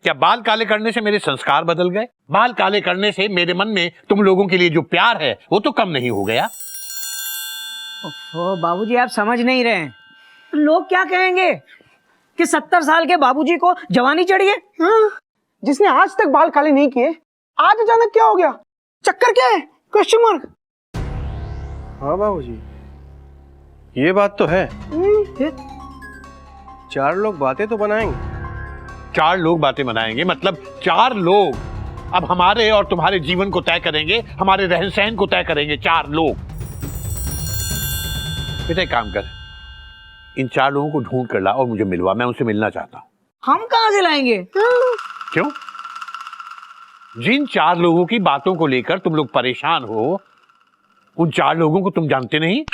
क्या बाल काले करने से मेरे संस्कार बदल गए? बाल काले करने से मेरे मन में तुम लोगों के लिए जो प्यार है वो तो कम नहीं हो गया? ओह बाबूजी, आप समझ नहीं रहे हैं। लोग क्या कहेंगे कि 70 साल के बाबूजी को जवानी चढ़ी है। हाँ, जिसने आज तक बाल काले नहीं किए, आज अचानक क्या हो गया? चक्कर क्या है? Question mark. हाँ बाबूजी, ये बात तो है। 4 लोग बातें तो बनाएंगे। 4 लोग बातें बनाएंगे मतलब 4 लोग अब हमारे और तुम्हारे जीवन को तय करेंगे, हमारे रहन सहन को तय करेंगे। 4 लोग। बेटा एक काम कर, इन 4 लोगों को ढूंढ कर ला और मुझे मिलवा, मैं उनसे मिलना चाहता हूं। हम कहां से लाएंगे? क्यों? जिन 4 लोगों की बातों को लेकर तुम लोग परेशान हो, उन 4 लोगों को तुम जानते नहीं?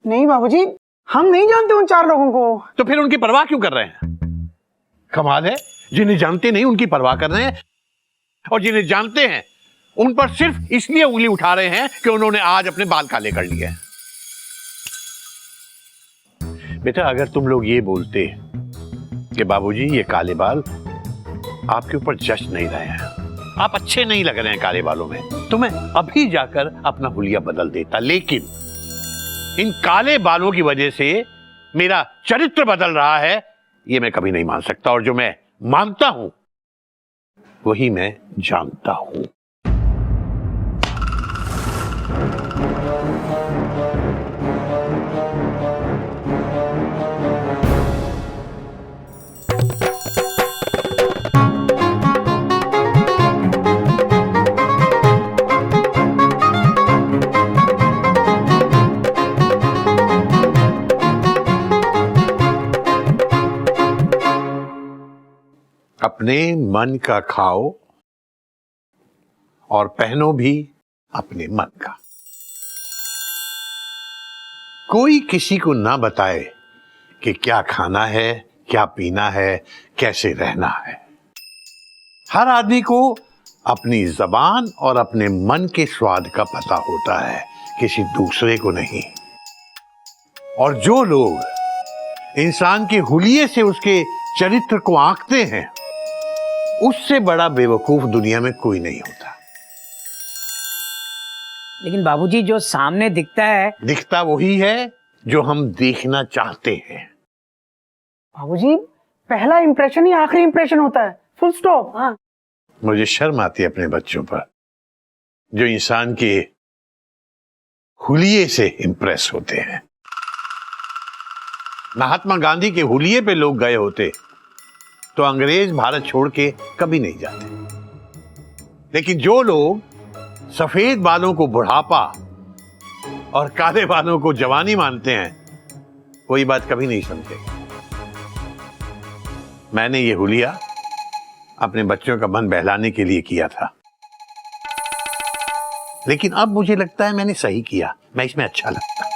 नहीं बाबूजी, हम नहीं जानते उन 4 लोगों को। तो फिर उनकी परवाह क्यों कर रहे हैं? कमाल है, जिन्हें जानते नहीं उनकी परवाह कर रहे हैं, और जिन्हें जानते हैं उन पर सिर्फ इसलिए उंगली उठा रहे हैं कि उन्होंने आज अपने बाल काले कर लिए। बेटा अगर तुम लोग ये बोलते कि बाबूजी ये काले बाल आपके ऊपर जच नहीं रहे हैं, आप अच्छे नहीं लग रहे हैं काले बालों में, तो मैं अभी जाकर अपना हुलिया बदल देता। लेकिन इन काले बालों की वजह से मेरा चरित्र बदल रहा है, ये मैं कभी नहीं मान सकता। और जो मैं मानता हूं वही मैं जानता हूं। अपने मन का खाओ और पहनो भी अपने मन का। कोई किसी को ना बताए कि क्या खाना है, क्या पीना है, कैसे रहना है। हर आदमी को अपनी जबान और अपने मन के स्वाद का पता होता है, किसी दूसरे को नहीं। और जो लोग इंसान के हुलिये से उसके चरित्र को आंकते हैं, उससे बड़ा बेवकूफ दुनिया में कोई नहीं होता। लेकिन बाबूजी, जो सामने दिखता वही है जो हम देखना चाहते हैं। बाबूजी, पहला इंप्रेशन ही आखिरी इंप्रेशन होता है, फुल स्टॉप। हाँ। मुझे शर्म आती है अपने बच्चों पर, जो इंसान के हुलिये से इंप्रेस होते हैं। महात्मा गांधी के हुलिये पे लोग गए होते तो अंग्रेज भारत छोड़ के कभी नहीं जाते। लेकिन जो लोग सफेद बालों को बुढ़ापा और काले बालों को जवानी मानते हैं, वो ये बात कभी नहीं समझे। मैंने ये हुलिया अपने बच्चों का मन बहलाने के लिए किया था, लेकिन अब मुझे लगता है मैंने सही किया, मैं इसमें अच्छा लगता।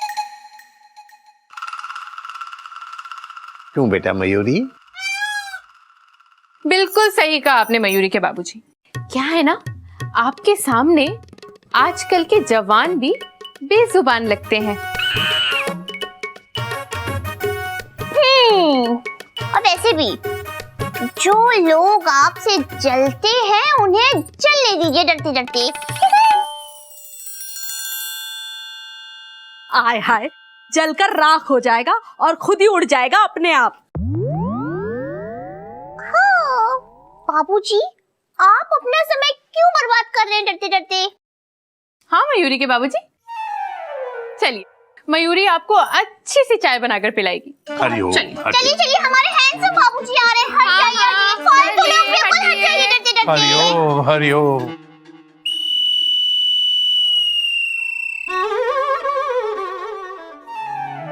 क्यों बेटा मयूरी? बिल्कुल सही कहा आपने मयूरी के बाबूजी। क्या है ना, आपके सामने आजकल के जवान भी बेजुबान लगते हैं। और वैसे भी जो लोग आपसे जलते हैं उन्हें जलने दीजिए डरते डरते। आय हाय, जलकर राख हो जाएगा और खुद ही उड़ जाएगा अपने आप। बाबूजी, आप अपना समय क्यों बर्बाद कर रहे हैं डरते डरते? हाँ मयूरी के बाबूजी, चलिए मयूरी आपको अच्छी सी चाय बनाकर पिलाएगी। हरिओम। चलिए चलिए, हमारे हैंडसम बाबूजी आ रहे हैं। हट जाइए, फालतू लोग बिल्कुल हट जाइए डरते डरते। हरिओम हरिओम।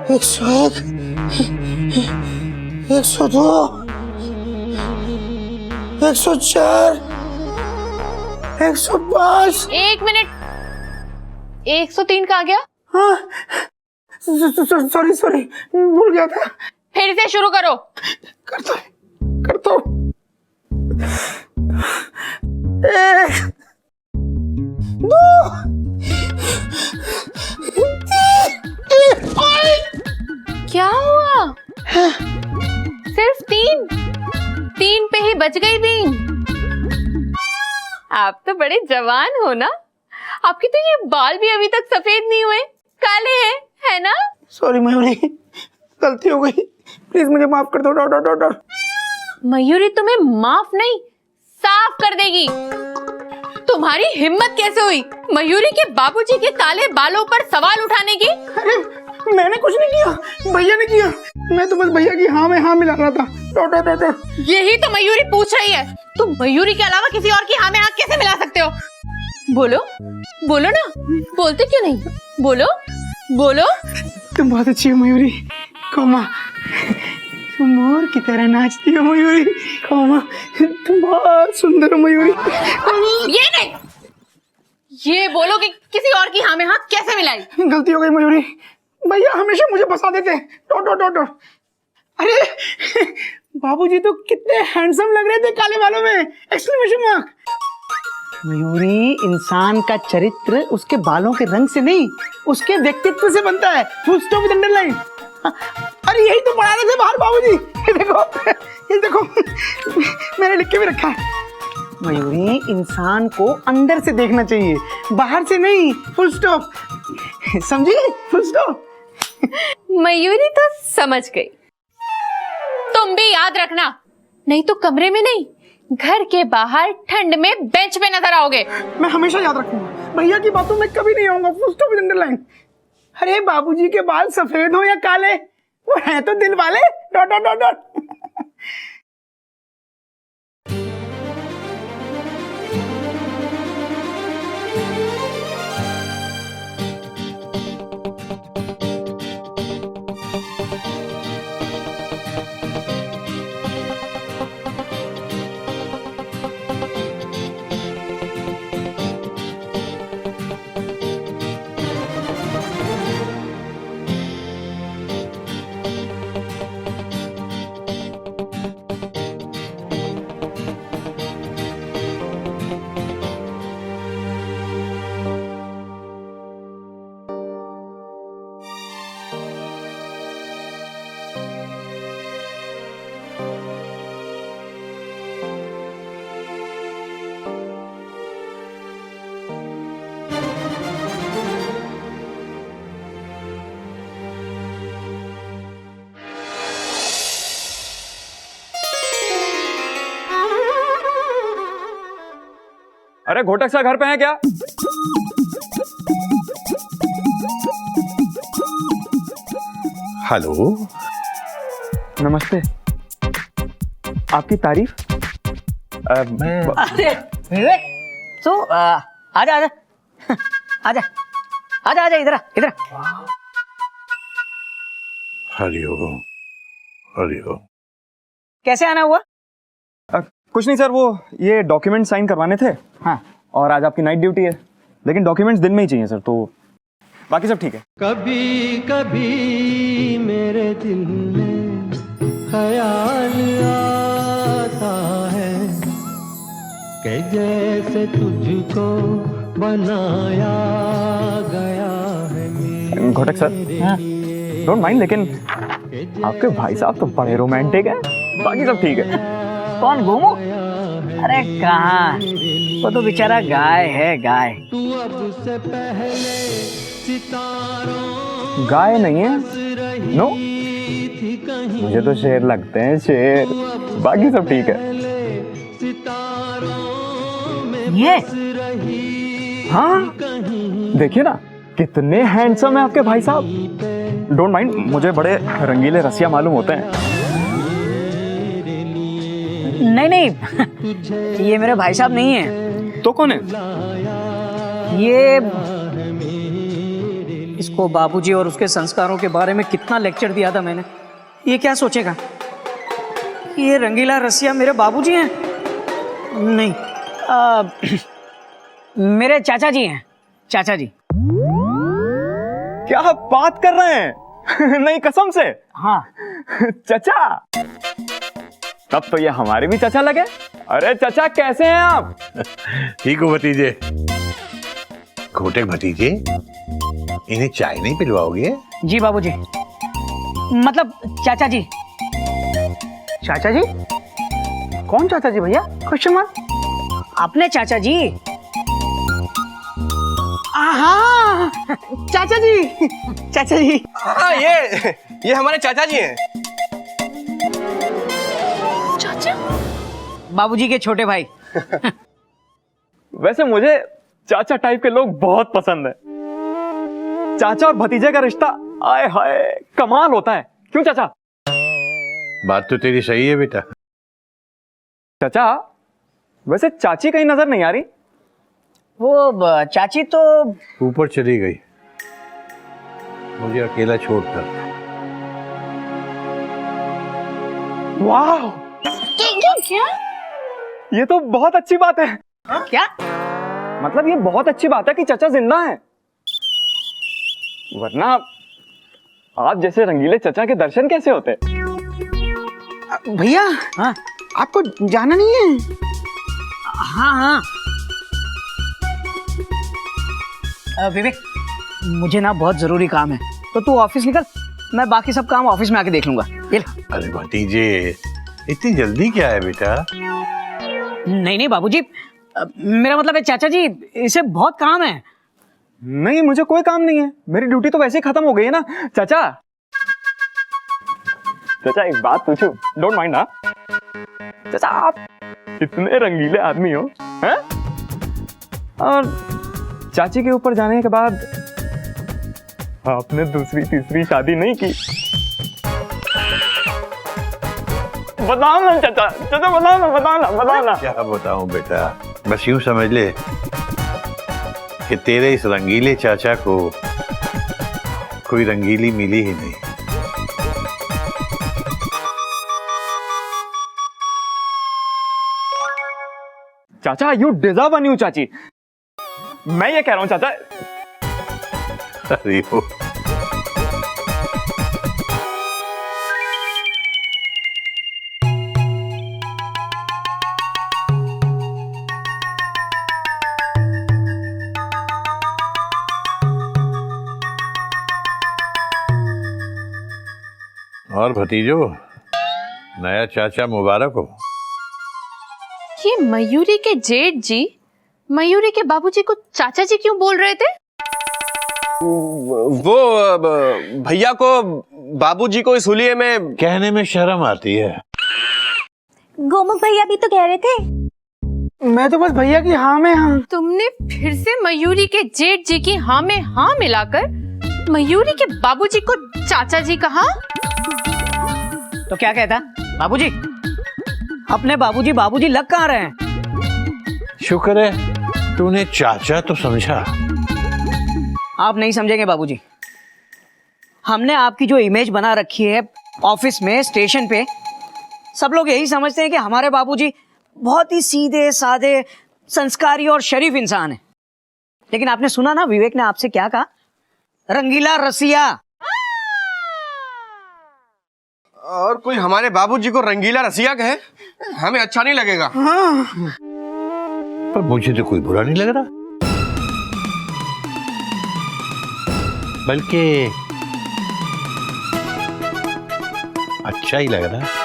एक 102, 104, 105। 1 मिनट, 103 का आ गया। हाँ, सॉरी भूल गया था। फिर से शुरू करो। करता हूँ। 1, 2, 3। क्या हुआ? सिर्फ 3 पे ही बच गई भी। आप तो बड़े जवान हो ना। आपके तो ये बाल भी अभी तक सफेद नहीं हुए, काले हैं, है ना? सॉरी मयूरी, गलती हो गई, प्लीज मुझे माफ कर दो। डॉट। मयूरी तुम्हें माफ नहीं, साफ कर देगी। तुम्हारी हिम्मत कैसे हुई मयूरी के बाबूजी के काले बालों पर सवाल उठाने की? अरे मैंने कुछ नहीं किया, भैया ने किया। मैं तो बस भैया की हाँ में हाँ मिला रहा था। डॉट। यही तो मयूरी पूछ रही है। तुम मयूरी के अलावा किसी और की हाँ में हाँ कैसे मिला सकते हो? बोलो बोलो ना, बोलते क्यों नहीं? बोलो बोलो। तुम बहुत अच्छी हो मयूरी, कोमा तुम मोर की तरह नाचती हो मयूरी, कोमा तुम बहुत सुंदर हो मयूरी। ये नहीं, ये बोलो कि किसी और की हाँ में हाँ कैसे मिलाई? गलती हो गई मयूरी, भैया हमेशा मुझे फंसा देते हैं। डॉट। अरे बाबूजी तो कितने हैंडसम लग रहे थे काले बालों में! Exclamation mark. मयूरी, इंसान का चरित्र उसके बालों के रंग से नहीं, उसके व्यक्तित्व से बनता है। Full stop with underline. अरे यही तो पढ़ा रहे थे बाहर बाबूजी। ये देखो मैंने लिख के भी रखा है। मयूरी, इंसान को अंदर से देखना चाहिए, बाहर से नहीं। फुल स्टॉप, समझी? Full stop. मयूरी तो समझ गई। तुम भी याद रखना, नहीं तो कमरे में नहीं, घर के बाहर ठंड में बेंच पे नजर आओगे। मैं हमेशा याद रखूंगा, भैया की बातों में कभी नहीं आऊंगा। Full stop with underline. अरे बाबूजी के बाल सफेद हो या काले, वो है तो दिल वाले। डॉट। अरे घोटक सा घर पे है क्या? हेलो, नमस्ते। आपकी तारीफ? मैं अरे विवेक, तो आजा इधर। हरिओम। कैसे आना हुआ? कुछ नहीं सर, वो ये डॉक्यूमेंट साइन करवाने थे। हाँ। और आज आपकी नाइट ड्यूटी है, लेकिन डॉक्यूमेंट्स दिन में ही चाहिए सर, तो बाकी सब ठीक है। कभी कभी मेरे दिल में ख्याल आता है कि जैसे तुझको बनाया गया है। घोटक सर, डोंट माइंड, लेकिन आपके भाई साहब तो बड़े रोमांटिक हैं। बाकी सब ठीक है। कौन, गोमू? अरे कहाँ, वो तो बेचारा गाय है, गाय। गाय नहीं है? नो, मुझे तो शेर लगते हैं, शेर। बाकी सब ठीक है। ये हाँ, देखिए ना कितने हैंडसम है आपके भाई साहब। डोंट माइंड, मुझे बड़े रंगीले रसिया मालूम होते हैं। नहीं, ये मेरे भाई साहब नहीं है। तो कौन है? ये इसको बाबूजी और उसके संस्कारों के बारे में कितना लेक्चर दिया था मैंने। ये क्या सोचेगा ये रंगीला रसिया मेरे बाबूजी हैं? नहीं, मेरे चाचा जी हैं, चाचा जी। क्या बात कर रहे हैं? नहीं, कसम से? हाँ। चचा, तब तो ये हमारे भी चचा लगे। अरे चचा, कैसे हैं आप? ठीक हो भतीजे? घोटक भतीजे, इन्हें चाय नहीं पिलवाओगे? जी बाबूजी, मतलब चाचा जी। चाचा जी? कौन चाचा जी भैया? Question mark. अपने चाचा जी। हाँ चाचा जी, चाचा जी। हाँ ये हमारे चाचा जी हैं। बाबूजी के छोटे भाई। वैसे मुझे चाचा टाइप के लोग बहुत पसंद है। चाचा और भतीजे का रिश्ता आए हाय कमाल होता है, क्यों चाचा? बात तो तेरी सही है बेटा। चाचा वैसे चाची कहीं नजर नहीं आ रही। वो चाची तो ऊपर चली गई, मुझे अकेला छोड़कर। वाह, क्या? ये तो बहुत अच्छी बात है। क्या मतलब ये बहुत अच्छी बात है कि चाचा जिंदा है, वरना आप जैसे रंगीले चाचा के दर्शन कैसे होते? भैया हाँ आपको जाना नहीं है? हाँ हाँ। विवेक, मुझे ना बहुत जरूरी काम है, तो तू ऑफिस निकल, मैं बाकी सब काम ऑफिस में आके देख लूंगा। ये ले। अरे भतीजे, इतनी जल्दी क्या है बेटा? नहीं नहीं बाबूजी, मेरा मतलब है चाचा जी, इसे बहुत काम है। नहीं, मुझे कोई काम नहीं है, मेरी ड्यूटी तो वैसे ही खत्म हो गई है ना। चाचा चाचा एक बात पूछूं? डोंट माइंड ना? चाचा आप इतने रंगीले आदमी हो हैं? और चाची के ऊपर जाने के बाद आपने दूसरी तीसरी शादी नहीं की? बताओ ना चाचा, चाचा बताओ ना, बताओ ना। क्या बताऊं बेटा, बस यूं समझ ले कि तेरे इस रंगीले चाचा को कोई रंगीली मिली ही नहीं। चाचा यू डिजर्व अ न्यू चाची, मैं ये कह रहा हूं चाचा। अरे वो और भतीजो, नया चाचा मुबारक हो। ये मयूरी के जेठ जी मयूरी के बाबूजी को चाचा जी क्यों बोल रहे थे? वो भैया को बाबूजी को इस हुलिये में कहने में शर्म आती है। गोमुख भैया भी तो कह रहे थे। मैं तो बस भैया की हाँ में हाँ। तुमने फिर से मयूरी के जेठ जी की हाँ में हाँ मिलाकर मयूरी के बाबूजी को चाचा जी कहा? तो क्या कहता बाबूजी? अपने बाबूजी बाबूजी लग कहाँ रहे हैं? शुक्र है तूने चाचा तो समझा। आप नहीं समझेंगे बाबूजी। हमने आपकी जो इमेज बना रखी है ऑफिस में, स्टेशन पे, सब लोग यही समझते हैं कि हमारे बाबूजी बहुत ही सीधे साधे, संस्कारी और शरीफ इंसान है। लेकिन आपने सुना ना विवेक ने आपसे क्या कहा? रंगीला रसिया। और कोई हमारे बाबूजी को रंगीला रसिया कहे, हमें अच्छा नहीं लगेगा। पर मुझे तो कोई बुरा नहीं लग रहा, बल्कि अच्छा ही लग रहा है।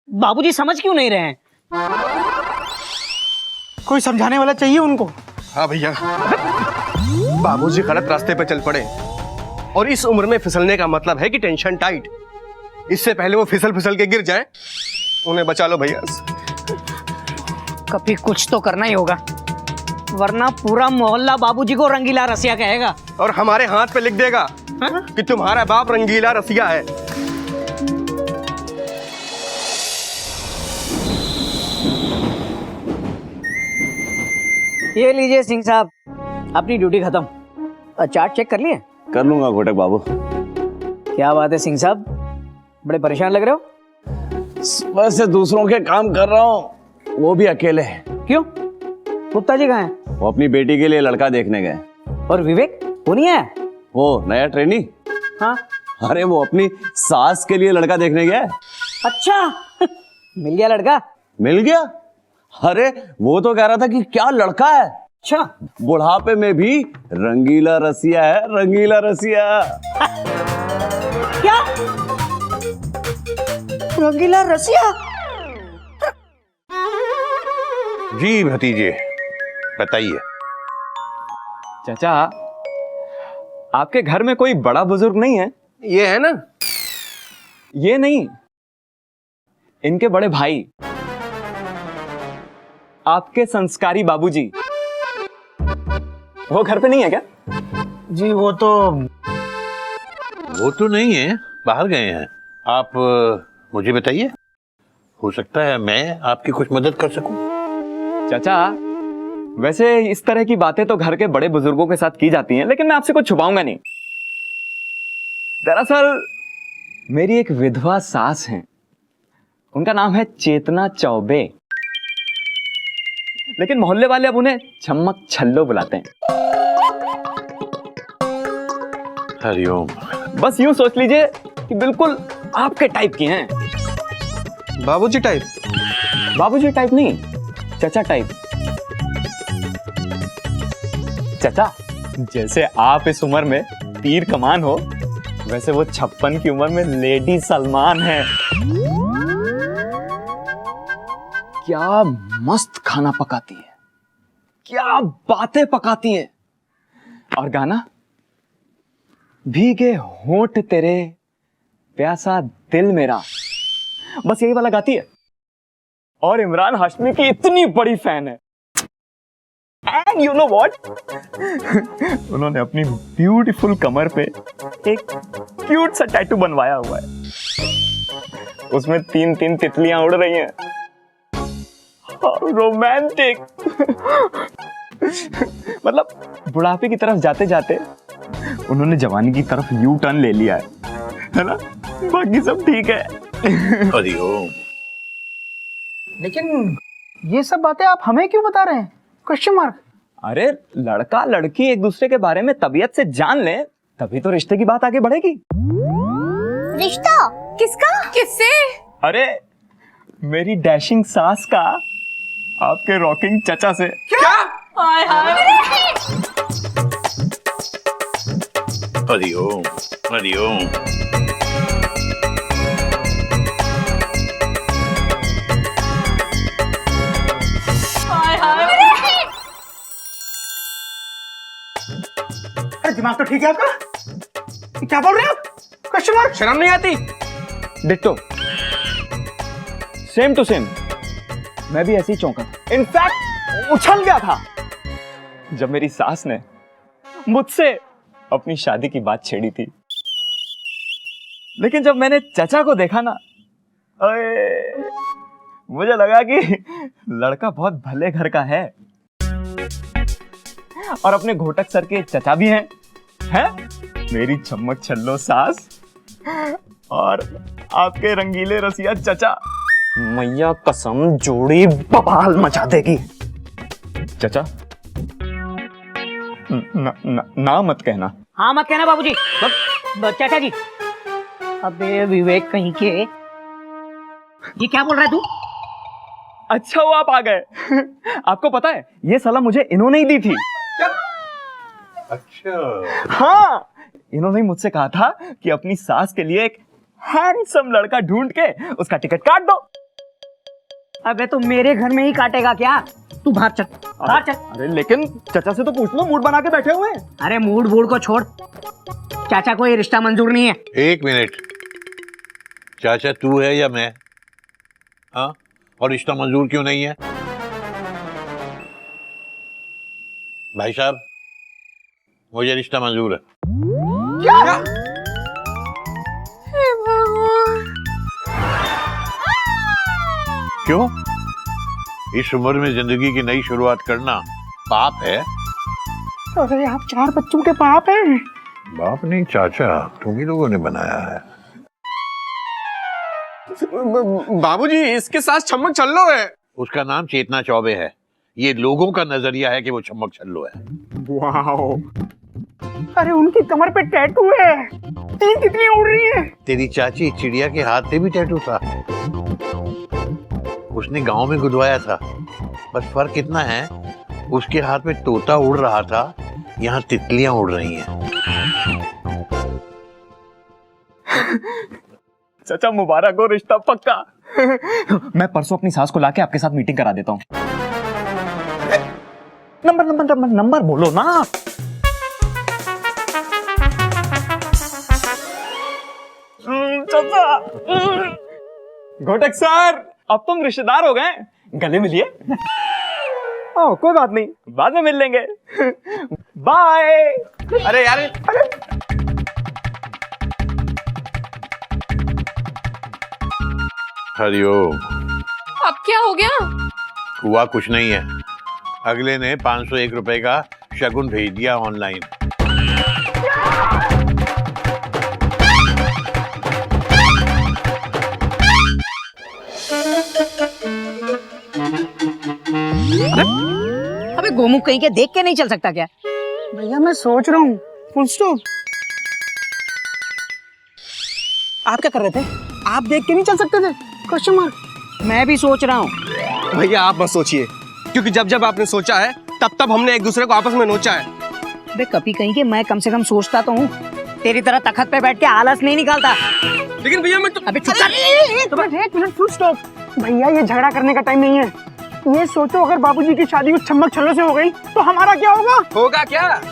बाबूजी समझ क्यों नहीं रहे हैं? कोई समझाने वाला चाहिए उनको। हाँ भैया, बाबूजी गलत रास्ते पे चल पड़े और इस उम्र में फिसलने का मतलब है कि टेंशन टाइट। इससे पहले वो फिसल के गिर जाए, उन्हें बचा लो भैया। कभी कुछ तो करना ही होगा, वरना पूरा मोहल्ला बाबूजी को रंगीला रसिया कहेगा और हमारे हाथ पे लिख देगा कि तुम्हारा बाप रंगीला रसिया है। ये लीजिए सिंह साहब, अपनी ड्यूटी खत्म। चार्ट चेक कर लिए? कर लूंगा घोटक बाबू। क्या बात है सिंह साहब, बड़े परेशान लग रहे हो। बस से दूसरों के काम कर रहा हूँ, वो भी अकेले। क्यों? गुप्ता जी कहाँ हैं? वो अपनी बेटी के लिए लड़का देखने गए। और विवेक वो नहीं है? वो नया ट्रेनी? हाँ। अरे वो अपनी सास के लिए लड़का देखने गया। अच्छा मिल गया लड़का? मिल गया? अरे वो तो कह रहा था कि क्या लड़का है। अच्छा, बुढ़ापे में भी रंगीला रसिया है, रंगीला रसिया। क्या रंगीला रसिया? जी भतीजे, बताइए। चाचा, आपके घर में कोई बड़ा बुजुर्ग नहीं है? ये है ना, ये नहीं, इनके बड़े भाई, आपके संस्कारी बाबूजी, वो घर पे नहीं है क्या? जी वो तो नहीं है, बाहर गए हैं। आप मुझे बताइए, हो सकता है मैं आपकी कुछ मदद कर सकूं। चाचा, वैसे इस तरह की बातें तो घर के बड़े बुजुर्गों के साथ की जाती हैं, लेकिन मैं आपसे कुछ छुपाऊंगा नहीं। दरअसल मेरी एक विधवा सास हैं, उनका नाम है चेतना चौबे, लेकिन मोहल्ले वाले अब उन्हें छम्मक छल्लो बुलाते हैं। हरिओम। बस यूं सोच लीजिए कि बिल्कुल आपके टाइप की हैं। बाबूजी टाइप? बाबूजी टाइप नहीं, चाचा टाइप। चाचा, जैसे आप इस उम्र में तीर कमान हो, वैसे वो 56 की उम्र में लेडी सलमान है। क्या मस्त खाना पकाती है, क्या बातें पकाती है, और गाना भीगे होंठ तेरे प्यासा दिल मेरा, बस यही वाला गाती है। और इमरान हाशमी की इतनी बड़ी फैन है। एंड यू नो व्हाट, उन्होंने अपनी ब्यूटीफुल कमर पे एक क्यूट सा टैटू बनवाया हुआ है, उसमें 3-3 तितलियां उड़ रही हैं। रोमांटिक। मतलब बुढ़ापे की तरफ जाते जाते उन्होंने जवानी की तरफ यू टर्न ले लिया है ना? बाकी सब ठीक है। हरिओम। लेकिन ये सब बातें आप हमें क्यों बता रहे हैं? Question mark. अरे लड़का लड़की एक दूसरे के बारे में तबीयत से जान ले, तभी तो रिश्ते की बात आगे बढ़ेगी। रिश्ता? किसका? किससे? अरे मेरी डैशिंग सास का आपके रॉकिंग चचा से। क्या? हरिओम हरिओम। अरे दिमाग तो ठीक है आपका? क्या बोल रहे हैं आप? Question mark. शर्म नहीं आती? डिट्टो, सेम टू सेम, मैं भी ऐसे ही चौंका, इनफैक्ट उछल गया था जब मेरी सास ने मुझसे अपनी शादी की बात छेड़ी थी। लेकिन जब मैंने चचा को देखा ना, अरे मुझे लगा कि लड़का बहुत भले घर का है, और अपने घोटक सर के चचा भी हैं, मेरी चम्मक छल्लो सास और आपके रंगीले रसिया चचा। मैया कसम, जोड़ी बवाल मचा देगी। चचा, ना मत कहना। हाँ मत कहना बाबूजी। चाचा जी। अबे विवेक कहीं के, ये क्या बोल रहा है तू? अच्छा वो आप आ गए। आपको पता है ये सलाह मुझे इन्होंने ही दी थी। अच्छा। हाँ, इन्होंने मुझसे कहा था कि अपनी सास के लिए एक हैंडसम लड़का ढूंढ के उसका टिकट काट दो। अबे तो मेरे घर में ही काटेगा क्या? तू बाहर चल, बाहर चल। अरे लेकिन चाचा से तो पूछ लो, मूड बना के बैठे हुए हैं। अरे मूड वूड को छोड़, चाचा को ये रिश्ता मंजूर नहीं है। एक मिनट, चाचा तू है या मैं? हाँ, और रिश्ता मंजूर क्यों नहीं है? भाई साहब, मुझे रिश्ता मंजूर है। क्या? क्यों? इस उम्र में जिंदगी की नई शुरुआत करना बाप है। अरे आप 4 बच्चों के बाप हैं। बाप नहीं चाचा, तुम ही लोगों ने बनाया है। बाबूजी इसके साथ छम्मक छल्लो है। उसका नाम चेतना चौबे है। ये लोगों का नजरिया है कि वो छम्मक छल्लो है। वाओ। अरे उनकी कमर पे टैटू है, 3 तितलियां उड़ रही है। तेरी चाची चिड़िया के हाथ पे भी टैटू था। उसने गांव में गुदवाया था। बस फर्क इतना है, उसके हाथ में तोता उड़ रहा था, यहाँ तितलियां उड़ रही हैं। चाचा मुबारक हो, रिश्ता पक्का। मैं परसों अपनी सास को लाके आपके साथ मीटिंग करा देता हूँ। नंबर बोलो ना। चाचा। घोटक सर, अब तुम रिश्तेदार हो गए, गले मिलिए। ओह कोई बात नहीं, बाद में मिल लेंगे। बाय। अरे यार, हरिओम। अब क्या हो गया? हुआ कुछ नहीं है। अगले ने 501 रुपए का शगुन भेज दिया ऑनलाइन। अबे गोमुख कहीं के देख के नहीं चल सकता क्या? भैया मैं सोच रहा हूँ, फुल स्टॉप। आप क्या कर रहे थे? आप देख के नहीं चल सकते थे? Question mark. मैं भी सोच रहा हूँ। भैया आप मत सोचिए, क्योंकि जब जब आपने सोचा है तब हमने एक दूसरे को आपस में नोचा है। अबे कभी कहीं के मैं कम से कम सोचता तो हूँ, तेरी तरह तखत पे बैठ के आलस नहीं निकालता। लेकिन भैया मैं तो अबे चुप कर। एक मिनट, फुल स्टॉप। भैया ये झगड़ा करने का टाइम नहीं है। ये सोचो अगर बाबूजी की शादी उस छम्मक छल्लो से हो गई तो हमारा क्या होगा? होगा क्या?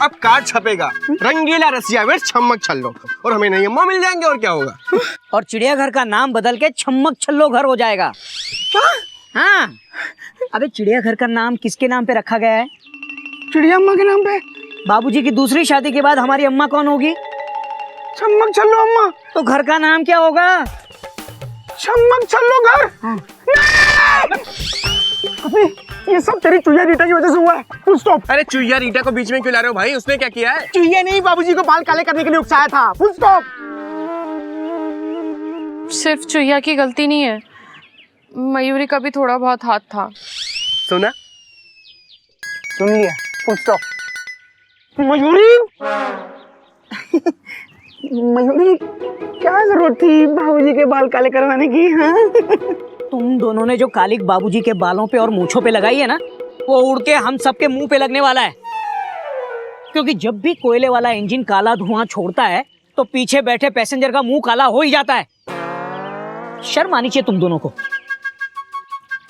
अब कार्ड छपेगा, रंगीला रसिया में छम्मक छल्लो, और हमें नहीं अम्मा मिल जाएंगे, और क्या होगा? और चिड़ियाघर का नाम बदल के छम्मक छल्लो घर हो जाएगा। हाँ। अबे चिड़ियाघर का नाम किसके नाम पे रखा गया है? चिड़िया अम्मा के नाम पे। बाबूजी की दूसरी शादी के बाद हमारी अम्मा कौन होगी? छम्मक छल्लो अम्मा। तो घर का नाम क्या होगा? छम्मक छल्लो घर। अबे ये सब तेरी चुईया रीटा की वजह से हुआ है। Full stop. अरे चुईया रीटा को बीच में क्यों ला रहे हो भाई? उसने क्या किया है? चुईया नहीं, बाबूजी को बाल काले करने के लिए उकसाया था। Full stop. सिर्फ चुहिया की गलती नहीं है, मयूरी का भी थोड़ा बहुत हाथ था। सुना? सुन लिया। Full stop. मयूरी मयूरी क्या जरूरत थी बाबूजी के बाल काले करवाने की? हाँ? तुम दोनों ने जो कालिक बाबूजी के बालों पे और मूंछों पे लगाई है ना, वो उड़ के हम सबके मुंह पे लगने वाला है। क्योंकि जब भी कोयले वाला इंजन काला धुआं छोड़ता है तो पीछे बैठे पैसेंजर का मुंह काला हो ही जाता है। शर्म आनी चाहिए तुम दोनों को।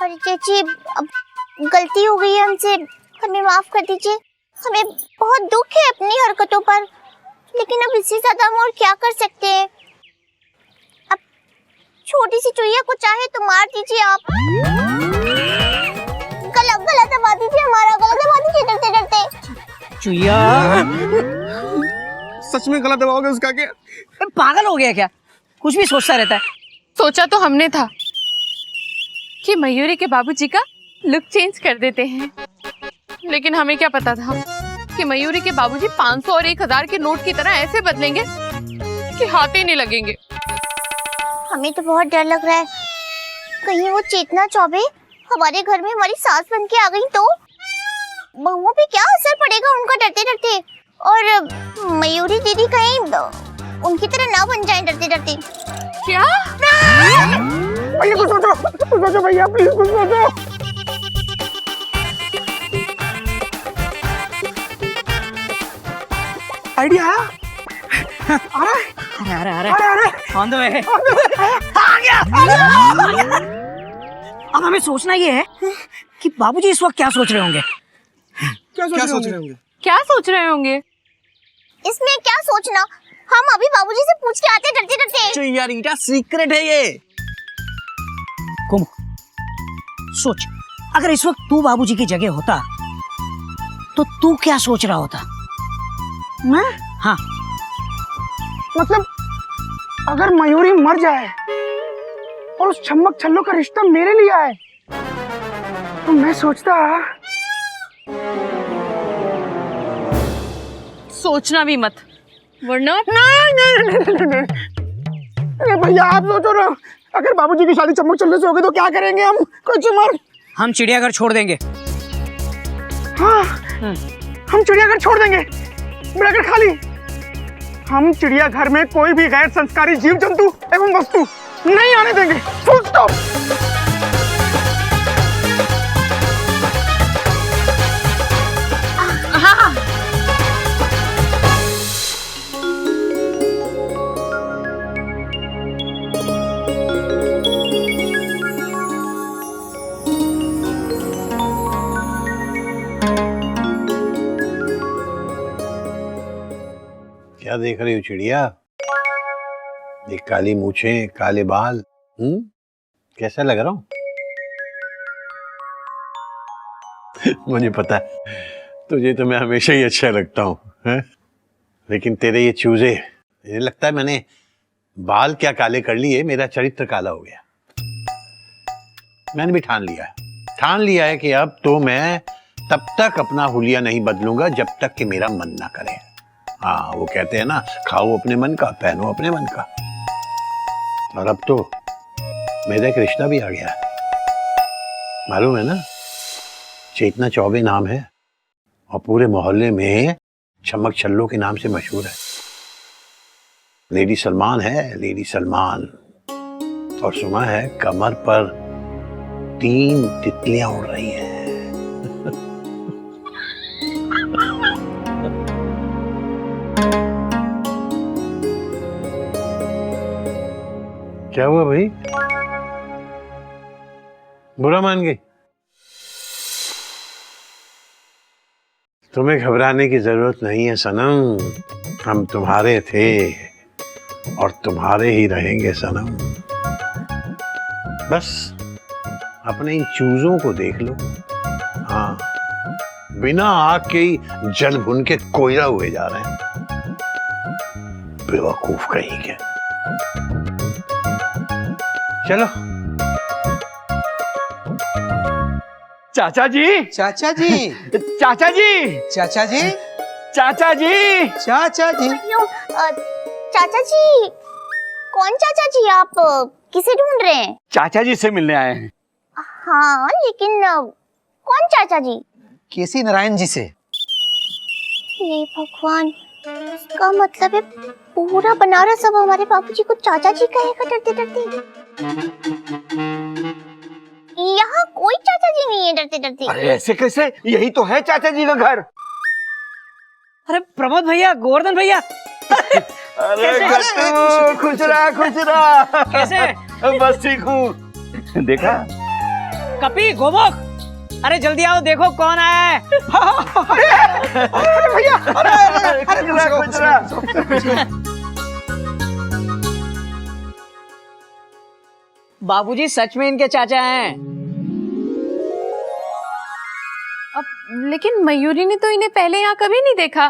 अरे चाची, अब गलती हो गई है हमसे, हमें माफ कर दीजिए। हमें बहुत दुख है अपनी हरकतों पर, लेकिन अब इससे ज्यादा हम और क्या कर सकते हैं? अब छोटी सी चुईया को चाहे तो मार दीजिए आप, गला दबा दीजिए हमारा, गला दबा दीजिए डरते डरते। चुईया सच में गला दबाओगे उसका क्या? पागल हो गया क्या? कुछ भी सोचता रहता है। सोचा तो हमने था कि मयूरी के बाबूजी का लुक चेंज कर देते हैं, लेकिन हमें क्या पता था कि मयूरी के बाबूजी 500 और 1000 के नोट की तरह ऐसे बदलेंगे कि हाथ ही नहीं लगेंगे। हमें तो बहुत डर लग रहा है, कहीं वो चेतना चौबे हमारे घर में हमारी सास बन के आ गई तो बहुओं पे क्या असर पड़ेगा उनका डरते डरते, और मयूरी दीदी कहीं उनकी तरह ना बन जाए डरते डरते। क्या? भैया कुछ सोचो भैया, प्लीज कुछ सोचो। आइडिया आ रहा है। अरे ऑन द वे। आ गया। अब हमें सोचना ये है कि बाबूजी इस वक्त क्या सोच रहे होंगे। क्या सोच रहे होंगे? क्या सोच रहे होंगे? इसमें क्या सोचना, हम अभी बाबूजी से पूछ के आते डरते डरते। चुईया रीटा सीक्रेट है ये। कुम सोच, अगर इस वक्त तू बाबूजी की जगह होता तो तू क्या सोच रहा होता? मैं? हाँ। मतलब अगर मयूरी मर जाए और उस छम्मक छल्लो का रिश्ता मेरे लिए आए तो मैं सोचता सोचना भी मत, वरना नहीं। अरे भैया आप सोचो ना, अगर बाबूजी की शादी चमक चलने से होगी तो क्या करेंगे हम? कुछ मर। हम चिड़ियाघर छोड़ देंगे। हाँ, हम चिड़ियाघर छोड़ देंगे। मेरा घर खाली। हम चिड़ियाघर में कोई भी गैर संस्कारी जीव जंतु एवं वस्तु नहीं आने देंगे। Full stop. क्या देख रही हो चिड़िया? ये काली मूछें, काले बाल, कैसा लग रहा हूं? मुझे पता है तुझे तो मैं हमेशा ही अच्छा लगता हूँ, हैं? लेकिन तेरे ये चूजे, मुझे लगता है मैंने बाल क्या काले कर लिए, मेरा चरित्र काला हो गया। मैंने भी ठान लिया है कि अब तो मैं तब तक अपना हुलिया नहीं बदलूंगा जब तक कि मेरा मन ना करे। हाँ, वो कहते हैं ना, खाओ अपने मन का, पहनो अपने मन का। और अब तो मेरा एक रिश्ता भी आ गया है, मालूम है ना? चेतना चौबे नाम है और पूरे मोहल्ले में चमक छल्लो के नाम से मशहूर है। लेडी सलमान है, लेडी सलमान। और सुना है कमर पर 3 तितलियां उड़ रही हैं। क्या हुआ भाई? बुरा मान गई? तुम्हें घबराने की जरूरत नहीं है सनम, हम तुम्हारे थे और तुम्हारे ही रहेंगे सनम। बस अपने इन चूजों को देख लो। हाँ, बिना आग के ही जल भुन के कोयला हुए जा रहे हैं। बेवकूफ कहीं के। चलो। चाचा जी, चाचा जी, चाचा जी, चाचा जी, चाचा जी, चाचा जी। चाचा जी, कौन चाचा जी? आप किसे ढूंढ रहे हैं? चाचा जी से मिलने आए हैं। हाँ, लेकिन कौन चाचा जी? केसी नारायण जी से। हे भगवान, इसका मतलब है पूरा बनारस अब हमारे बाबूजी को चाचा जी कहेगा डरते डरते। यहाँ कोई चाचा जी नहीं है डरते डरते। अरे ऐसे कैसे? यही तो है चाचा जी का घर। अरे प्रमोद भैया, गोवर्धन भैया। अरे गट्टू, खुश रहा। कैसे? बस ठीक हूँ। देखा? कपी, गोमुख, अरे जल्दी आओ, देखो कौन आया है। अरे भैया, खुश रहा। बाबूजी सच में इनके चाचा हैं। अब लेकिन मयूरी ने तो इन्हें पहले यहाँ कभी नहीं देखा।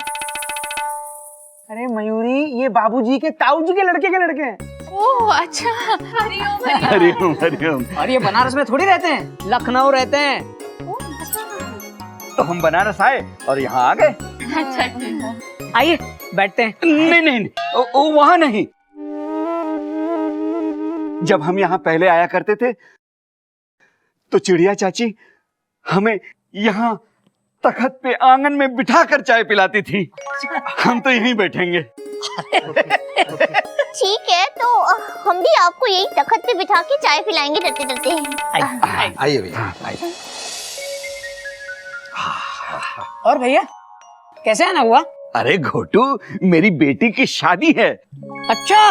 अरे मयूरी, ये बाबूजी के ताऊ जी के लड़के हैं। ओह अच्छा। हरिओम हरिओम हरिओम। और ये बनारस में थोड़ी रहते हैं, लखनऊ रहते हैं। तो हम बनारस आए और यहाँ आ गए। अच्छा, आइए बैठते हैं। नहीं, वहाँ नहीं। जब हम यहाँ पहले आया करते थे तो चिड़िया चाची हमें यहाँ तखत पे आंगन में बिठा कर चाय पिलाती थी। हम तो यहीं बैठेंगे। ठीक है, तो हम भी आपको यही तखत पे बिठा के चाय पिलाएंगे डरते डरते। आइए भैया, आइए। और भैया कैसे आना हुआ? अरे घोटू, मेरी बेटी की शादी है। अच्छा।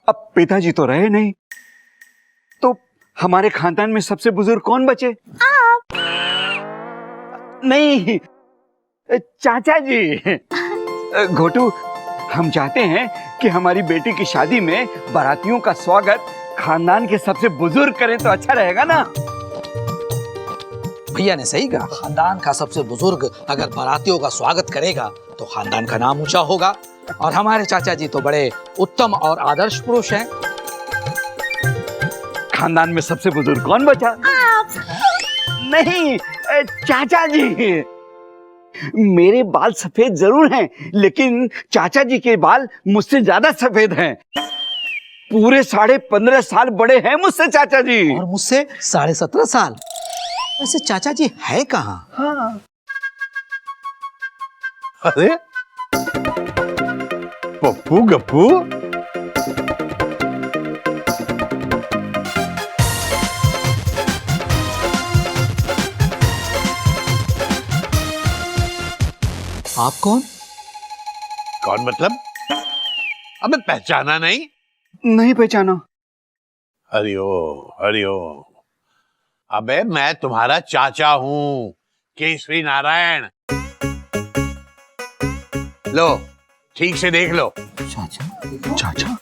अब पिताजी तो रहे नहीं, तो हमारे खानदान में सबसे बुजुर्ग कौन बचे? आप। नहीं, चाचा जी। घोटू, हम चाहते हैं कि हमारी बेटी की शादी में बारातियों का स्वागत खानदान के सबसे बुजुर्ग करें तो अच्छा रहेगा ना? भैया ने सही कहा, खानदान का सबसे बुजुर्ग अगर बारातियों का स्वागत करेगा तो खानदान का नाम ऊंचा होगा। और हमारे चाचा जी तो बड़े उत्तम और आदर्श पुरुष हैं। खानदान में सबसे बुजुर्ग कौन बचा? आप। नहीं, चाचा जी, मेरे बाल सफेद जरूर हैं, लेकिन चाचा जी के बाल मुझसे ज्यादा सफेद हैं। पूरे 15.5 साल बड़े हैं मुझसे चाचा जी। और मुझसे 17.5 साल। वैसे चाचा जी है कहाँ? हाँ। अरे पप्पू गप्पू, आप कौन? कौन मतलब? अबे पहचाना नहीं? नहीं पहचाना। हरिओ हरिओ, अबे मैं तुम्हारा चाचा हूं, केसरी नारायण। लो ठीक से देख लो। चाचा? चाचा?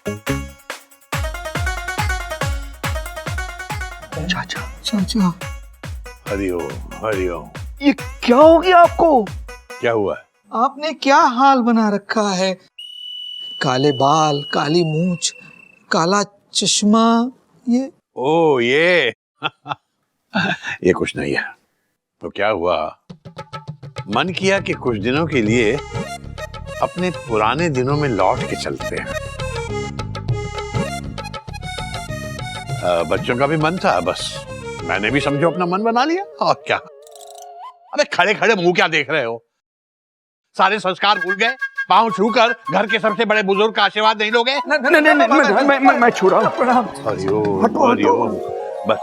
चाचा? चाचा? हरिओ हरिओ। ये क्या हो गया आपको? क्या हुआ? आपने क्या हाल बना रखा है? काले बाल, काली मूंछ, काला चश्मा, ये ओ ये ये कुछ नहीं है। तो क्या हुआ, मन किया कि कुछ दिनों के लिए अपने पुराने दिनों में लौट के चलते हैं। बच्चों का भी मन था, बस मैंने भी समझो अपना मन बना लिया। और क्या, अबे खड़े खड़े मुंह क्या देख रहे हो? सारे संस्कार भूल गए? पांव छूकर घर के सबसे बड़े बुजुर्ग का आशीर्वाद नहीं लोगे? नहीं, मैं छू रहा हूँ। हरिओम, बस।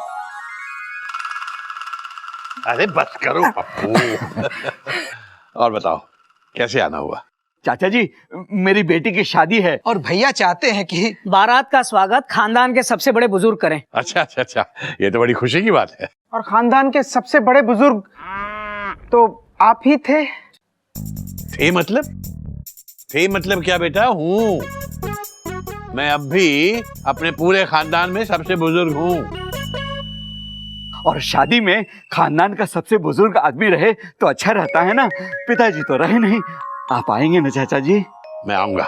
अरे बस करो पप्पू। और बताओ कैसे आना हुआ? चाचा जी, मेरी बेटी की शादी है और भैया चाहते हैं कि बारात का स्वागत खानदान के सबसे बड़े बुजुर्ग करें। अच्छा अच्छा अच्छा, ये तो बड़ी खुशी की बात है। और खानदान के सबसे बड़े बुजुर्ग तो आप ही थे। थे मतलब? थे मतलब क्या बेटा? हूँ मैं अब भी अपने पूरे खानदान में सबसे बुजुर्ग हूँ। और शादी में खानदान का सबसे बुजुर्ग आदमी रहे तो अच्छा रहता है ना। पिताजी तो रहे नहीं। आप आएंगे ना चाचा जी? मैं आऊंगा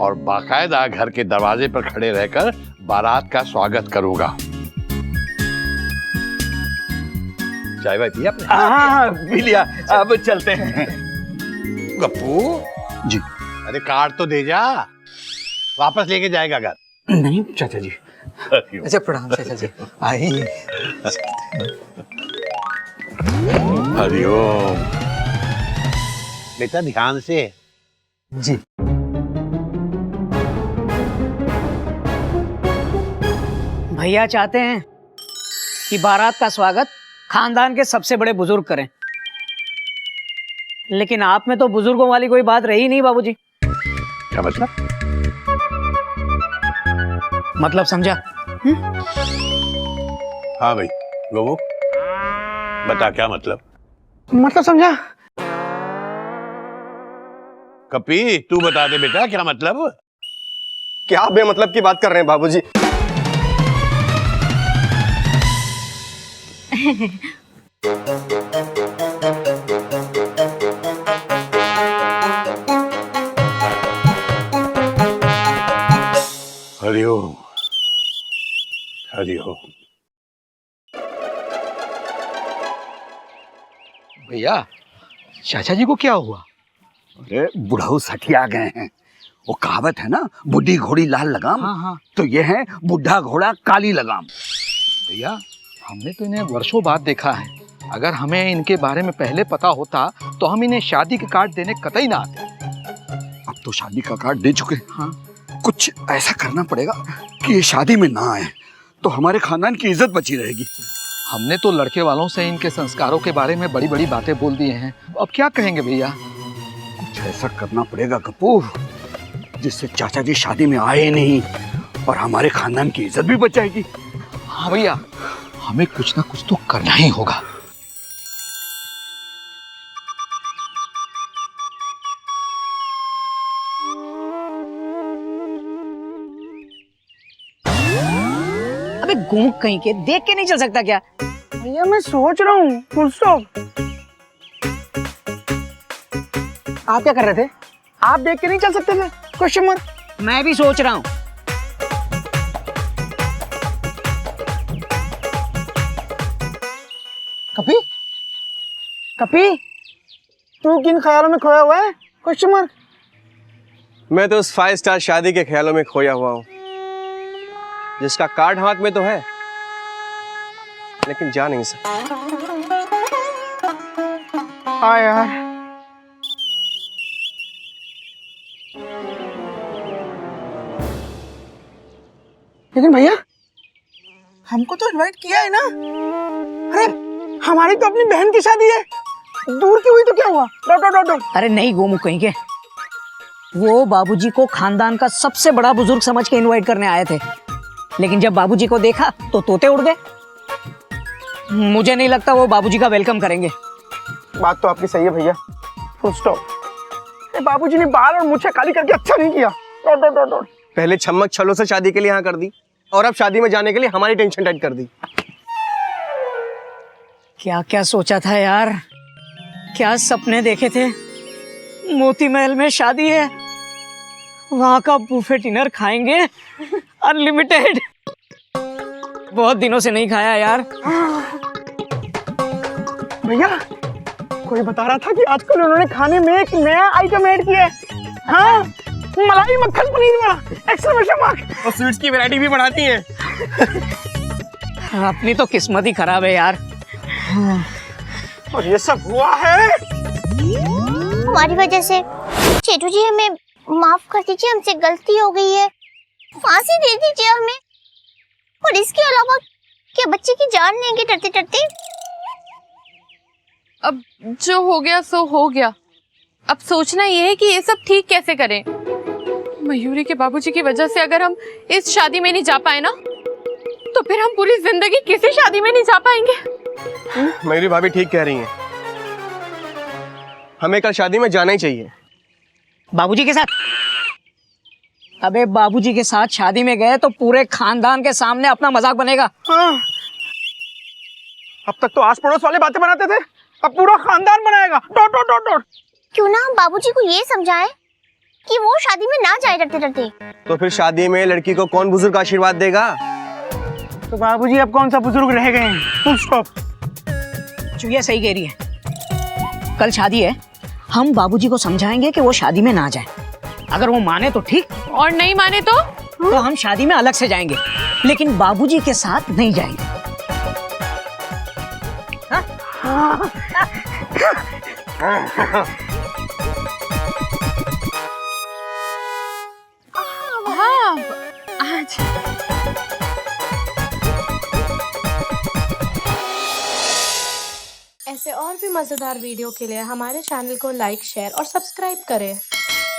और बाकायदा घर के दरवाजे पर खड़े रहकर बारात का स्वागत करूंगा। चाय वाय पिया आपने? हाँ पी लिया। अब चलते हैं। गप्पू जी। अरे कार्ड तो दे जा, वापस लेके जाएगा घर। नहीं चाचा जी। अच्छा प्रणाम चाचा जी। आइए। हरिओम। बेटा ध्यान से। जी। भैया चाहते हैं कि बारात का स्वागत खानदान के सबसे बड़े बुजुर्ग करें, लेकिन आप में तो बुजुर्गों वाली कोई बात रही नहीं बाबूजी। क्या मतलब? मतलब समझा? हाँ भाई गोबू, बता क्या मतलब? मतलब समझा? कपी तू बता दे बेटा, क्या मतलब? क्या बेमतलब की बात कर रहे हैं बाबूजी? हरिओम हरिओम। भैया चाचा जी को क्या हुआ? अरे बुढ़ाऊ साठी आ गए हैं। वो कहावत है ना, बुढ़ी घोड़ी लाल लगाम। हाँ। तो ये है बुढ़ा घोड़ा काली लगाम। भैया हमने तो इन्हें वर्षों बाद देखा है। अगर हमें इनके बारे में पहले पता होता तो हम इन्हें शादी के कार्ड देने कतई ना आते। अब तो शादी का कार्ड दे चुके। हाँ, कुछ ऐसा करना पड़ेगा कि ये शादी में ना आए, तो हमारे खानदान की इज्जत बची रहेगी। हमने तो लड़के वालों से इनके संस्कारों के बारे में बड़ी बड़ी बातें बोल दी हैं। अब क्या कहेंगे भैया? कुछ ऐसा करना पड़ेगा कपूर, जिससे चाचा जी शादी में आए नहीं और हमारे खानदान की इज्जत भी बच जाएगी। हाँ भैया, हमें कुछ ना कुछ तो करना ही होगा। अबे घूम कहीं के, देख के नहीं चल सकता क्या? भैया मैं सोच रहा हूँ। फुर्सत। आप क्या कर रहे थे? आप देख के नहीं चल सकते थे? Question mark. मैं भी सोच रहा हूँ। कभी कपी, तू किन ख्यालों में खोया हुआ है? Question mark. मैं तो उस 5 स्टार शादी के ख्यालों में खोया हुआ हूँ, जिसका कार्ड हाथ में तो है, लेकिन जा नहीं सकता। हाँ यार, लेकिन भैया हमको तो इनवाइट किया है ना। अरे हमारी तो अपनी बहन की शादी है, दूर की हुई तो क्या हुआ? Dot dot dot dot. अरे नहीं गोमुख कहीं के, वो बाबूजी को खानदान का सबसे बड़ा बुजुर्ग समझ के इनवाइट करने आए थे, लेकिन जब बाबूजी को देखा तो तोते उड़ गए। मुझे नहीं लगता वो बाबूजी का वेलकम करेंगे। बात तो आपकी सही है भैया, फुल स्टॉप। बाबूजी ने बाल और मूछें काली करके अच्छा नहीं किया। Dot dot dot dot. पहले छमक छलों से शादी के लिए हाँ कर दी, और अब शादी में जाने के लिए हमारी टेंशन टाइट कर दी। क्या क्या सोचा था यार, क्या सपने देखे थे। मोती महल में शादी है, वहां का बुफे डिनर खाएंगे अनलिमिटेड। बहुत दिनों से नहीं खाया यार। भैया कोई बता रहा था कि आजकल उन्होंने खाने में एक नया आइटम ऐड किया है। हाँ, मलाई मक्खन पनीर वाला एक्सक्लेमेशन मार्क। और स्वीट्स की वैरायटी भी बढ़ाती है। अपनी तो किस्मत ही खराब है यार। और ये सब हुआ है हमारी वजह से। चेटू जी हमें माफ कर दीजिए, हमसे गलती हो गई है, फांसी दे दीजिए हमें। और इसके अलावा क्या बच्चे की जान लेंगे डरते डरते? अब जो हो गया सो हो गया। अब सोचना ये है कि ये सब ठीक कैसे करें। मयूरी के बाबूजी की वजह से अगर हम इस शादी में नहीं जा पाए ना, तो फिर हम पूरी जिंदगी किसी शादी में नहीं जा पाएंगे। मयूरी भाभी ठीक कह रही हैं, हमें कल शादी में जाना ही चाहिए। बाबूजी के साथ? अबे बाबूजी के साथ शादी में गए तो पूरे खानदान के सामने अपना मजाक बनेगा। हाँ। अब तक तो आस पड़ोस वाले बातें बनाते थे, अब पूरा खानदान बनाएगा। Dot dot dot dot. क्यों ना हम बाबूजी को ये समझाएं कि वो शादी में ना जाए डरते डरते। तो फिर शादी में लड़की को कौन बुजुर्ग आशीर्वाद देगा? तो बाबूजी अब कौन सा बुजुर्ग रह गए हैं? Full stop. चुईया सही कह रही है, कल शादी है, हम बाबूजी को समझाएंगे कि वो शादी में ना जाए। अगर वो माने तो ठीक, और नहीं माने तो हम शादी में अलग से जाएंगे, लेकिन बाबूजी के साथ नहीं जाएंगे। हाँ, आज ऐसे और भी मज़ेदार वीडियो के लिए हमारे चैनल को लाइक, शेयर और सब्सक्राइब करें।